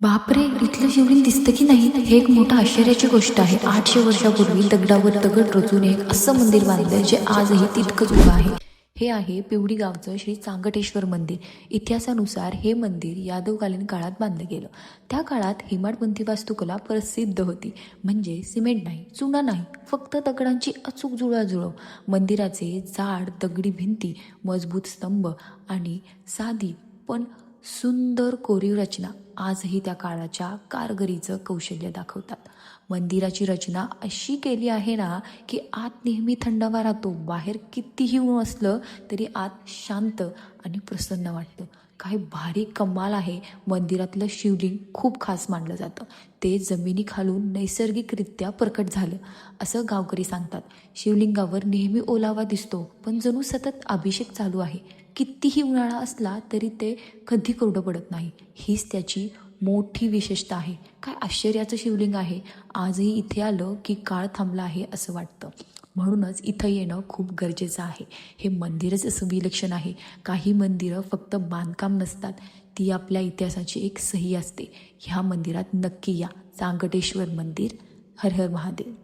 बापरे, इथलं शिवलिंग दिसतं की नाही हे एक मोठं आश्चर्याची गोष्ट आहे. 800 वर्षापूर्वी दगडावर दगड रचून एक असं मंदिर बांधलं जे आजही तितकंच उभं आहे. हे आहे पिवडी गावचं श्री चांगटेश्वर मंदिर. इतिहासानुसार हे मंदिर यादवकालीन काळात बांधलं गेलं. त्या काळात हेमाडपंथी वास्तुकला प्रसिद्ध होती. म्हणजे सिमेंट नाही, चुना नाही, फक्त दगडांची अचूक जुळवाजुळव. मंदिराचे जाड दगडी भिंती, मजबूत स्तंभ आणि साधी पण सुंदर कोरीव रचना आजही त्या काळाच्या कारगिरीचं कौशल्य दाखवतात. मंदिराची रचना अशी केली आहे ना की आत नेहमी थंडावा राहतो. बाहेर कितीही ऊन असलं तरी आत शांत आणि प्रसन्न वाटतं. काय भारी कमाल आहे. मंदिरातलं शिवलिंग खूप खास मानलं जातं. ते जमिनीखालून नैसर्गिकरित्या प्रकट झालं असं गावकरी सांगतात. शिवलिंगावर नेहमी ओलावा दिसतो, पण जणू सतत अभिषेक चालू आहे. कितीही उन्हाळा असला तरी ते कधी कोरडं पडत नाही. हीच त्याची मोठी विशेषता आहे. काय आश्चर्याचं शिवलिंग आहे. आजही इथे आलं की काळ थांबला आहे असं वाटतं. म्हणूनच इथं येणं खूप गरजेचं आहे. हे मंदिरच असं विलक्षण आहे. काही मंदिरं फक्त बांधकाम नसतात, ती आपल्या इतिहासाची एक सही असते. ह्या मंदिरात नक्की या. चांगटेश्वर मंदिर. हर हर महादेव.